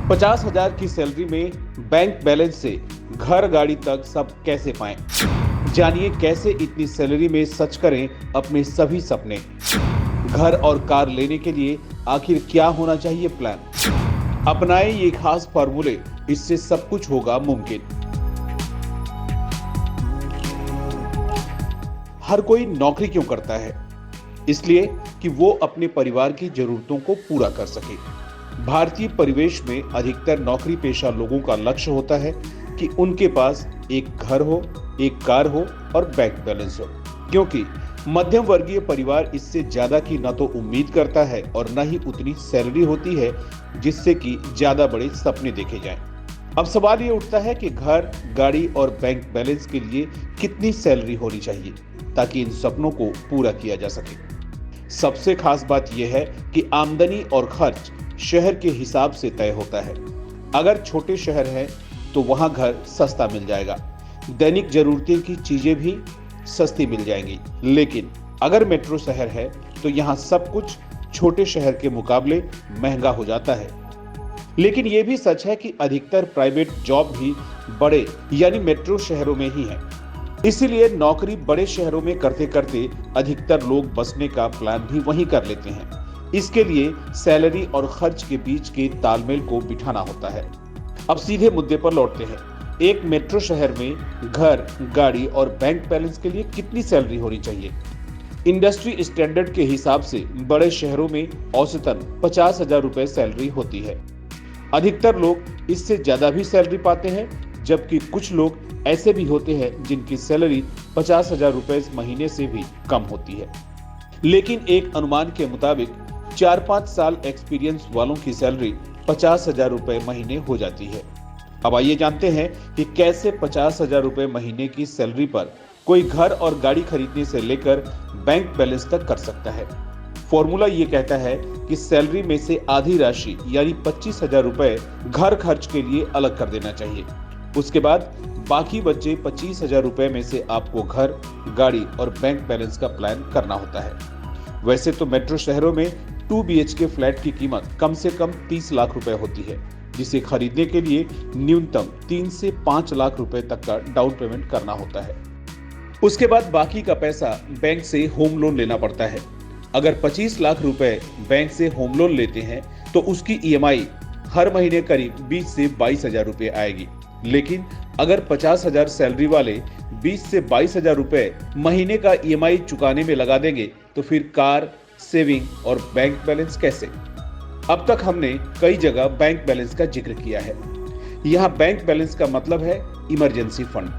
50,000 की सैलरी में bank balance से घर गाड़ी तक सब कैसे पाएं? जानिए कैसे इतनी सैलरी में सच करें अपने सभी सपने। घर और कार लेने के लिए आखिर क्या होना चाहिए प्लान? अपनाएं ये खास फॉर्मूले, इससे सब कुछ होगा मुमकिन। हर कोई नौकरी क्यों करता है? इसलिए कि वो अपने परिवार की जरूरतों को पूरा कर सके। भारतीय परिवेश में अधिकतर नौकरी पेशा लोगों का लक्ष्य होता है कि उनके पास एक घर हो, एक कार हो और बैंक बैलेंस हो, क्योंकि मध्यम वर्गीय परिवार इससे ज्यादा की न तो उम्मीद करता है और न ही उतनी सैलरी होती है जिससे कि ज्यादा बड़े सपने देखे जाएं। अब सवाल ये उठता है कि घर, गाड़ी और बैंक बैलेंस के लिए कितनी सैलरी होनी चाहिए ताकि इन सपनों को पूरा किया जा सके। सबसे खास बात यह है कि आमदनी और खर्च शहर के हिसाब से तय होता है। अगर छोटे शहर है तो वहां घर सस्ता मिल जाएगा, दैनिक जरूरतें की चीजें भी सस्ती मिल जाएंगी। लेकिन अगर मेट्रो शहर है तो यहाँ सब कुछ छोटे शहर के मुकाबले महंगा हो जाता है। लेकिन यह भी सच है कि अधिकतर प्राइवेट जॉब भी बड़े यानी मेट्रो शहरों में ही है। इसीलिए नौकरी बड़े शहरों में करते करते अधिकतर लोग बसने का प्लान भी वहीं कर लेते हैं। इसके लिए सैलरी और खर्च के बीच के तालमेल को बिठाना होता है। अब सीधे मुद्दे पर लौटते हैं। एक मेट्रो शहर में घर, गाड़ी और बैंक बैलेंस के लिए कितनी सैलरी होनी चाहिए? इंडस्ट्री स्टैंडर्ड के हिसाब से बड़े शहरों में औसतन 50,000 रुपए सैलरी होती है। अधिकतर लोग इससे ज्यादा भी सैलरी पाते हैं, जबकि कुछ लोग ऐसे भी होते हैं जिनकी सैलरी 50,000 रुपए महीने से भी कम होती है। लेकिन एक अनुमान के मुताबिक 4-5 साल एक्सपीरियंस वालों की सैलरी 50,000 रुपए महीने हो जाती है। अब आइए जानते हैं कि कैसे 50,000 रुपए महीने की सैलरी पर कोई घर और गाड़ी खरीदने से लेकर बैंक बैलेंस तक कर सकता है। फॉर्मूला ये कहता है कि सैलरी में से आधी राशि यानी 25,000 रुपए घर खर्च के लिए अलग कर देना चाहिए। उसके बाद बाकी बचे 25,000 रुपए में से आपको घर, गाड़ी और बैंक बैलेंस का प्लान करना होता है। वैसे तो मेट्रो शहरों में 2 BHK फ्लैट की कीमत कम से कम 30 लाख रुपए होती है, जिसे खरीदने के लिए न्यूनतम 3 से 5 लाख रुपए तक का डाउन पेमेंट करना होता है। उसके बाद बाकी का पैसा बैंक से होम लोन लेना पड़ता है। अगर 25 लाख रुपए बैंक से होम लोन लेते हैं तो उसकी EMI हर महीने करीब 20 से 22,000 रुपए आएगी। लेकिन अगर 50,000 सैलरी वाले 20 से 22,000 रुपए महीने का EMI चुकाने में लगा देंगे तो फिर कार, सेविंग और बैंक बैलेंस कैसे? अब तक हमने कई जगह बैंक बैलेंस का जिक्र किया है। यहाँ बैंक बैलेंस का मतलब है इमरजेंसी फंड,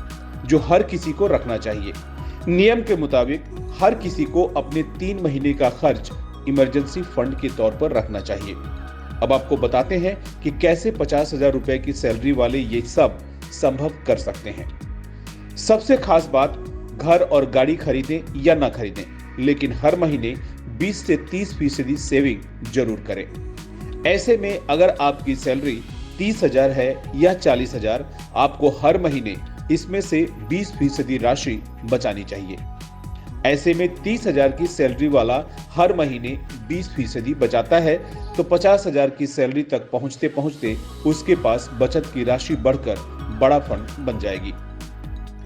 जो हर किसी को रखना चाहिए। नियम के मुताबिक हर किसी को अपने 3 महीने का खर्च इमरजेंसी फंड के तौर पर रखना चाहिए। अब आपको बताते हैं कि कैसे 50,000 रुपए की सैलरी वाले ये सब संभव कर सकते हैं। सबसे खास बात, घर और गाड़ी खरीदें या ना खरीदें, लेकिन हर महीने 20 से 30% सेविंग जरूर करें। ऐसे में अगर आपकी सैलरी 30,000 है या 40,000, आपको हर महीने इसमें से 20% राशि बचानी चाहिए। ऐसे में 30,000 की सैलरी वाला हर महीने 20% बचाता है तो 50,000 की सैलरी तक पहुंचते पहुंचते उसके पास बचत की राशि बढ़कर बड़ा फंड बन जाएगी।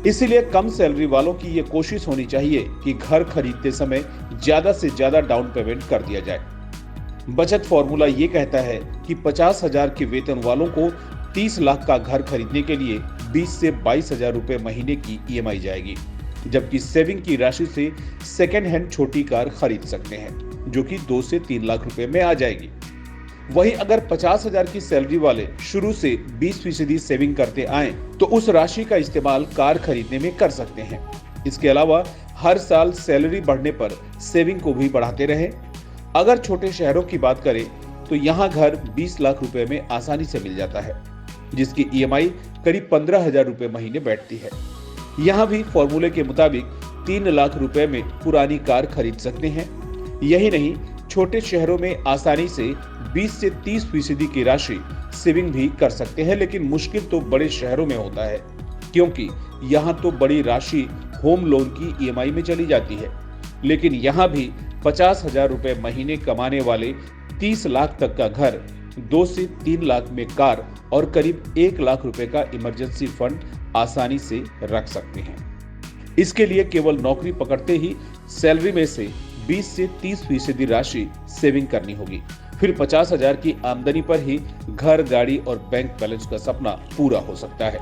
इसीलिए कम सैलरी वालों की ये कोशिश होनी चाहिए कि घर खरीदते समय ज्यादा से ज्यादा डाउन पेमेंट कर दिया जाए। बचत फॉर्मूला ये कहता है कि 50,000 के वेतन वालों को 30 लाख का घर खरीदने के लिए 20 से 22,000 रुपए महीने की EMI जाएगी, जबकि सेविंग की राशि से सेकेंड हैंड छोटी कार खरीद सकते हैं, जो कि 2 से 3 लाख रुपए में आ जाएगी। वहीं अगर 50,000 की सैलरी वाले शुरू से 20% सेविंग करते आए तो उस राशि का इस्तेमाल कार खरीदने में कर सकते हैं। इसके अलावा हर साल सैलरी बढ़ने पर सेविंग को भी बढ़ाते रहें। अगर छोटे शहरों की बात करें तो यहाँ घर 20 लाख रुपए में आसानी से मिल जाता है, जिसकी EMI करीब 15,000 रुपए महीने बैठती है। यहाँ भी फॉर्मूले के मुताबिक 3 लाख रुपए में पुरानी कार खरीद सकते हैं। यही नहीं, छोटे शहरों में आसानी से 20 से 30% की राशि सेविंग भी कर सकते हैं। लेकिन मुश्किल तो बड़े शहरों में होता है, क्योंकि यहाँ तो बड़ी राशि होम लोन की EMI में चली जाती है। लेकिन यहाँ भी 50,000 रुपए महीने कमाने वाले 30 लाख तक का घर 2 से 3 लाख में कार और करीब 1 लाख रुपए का इमरजेंसी फंड आसानी से रख सकते हैं। इसके लिए केवल नौकरी पकड़ते ही सैलरी में से 20 से 30% राशि सेविंग करनी होगी। फिर 50,000 की आमदनी पर ही घर, गाड़ी और बैंक बैलेंस का सपना पूरा हो सकता है।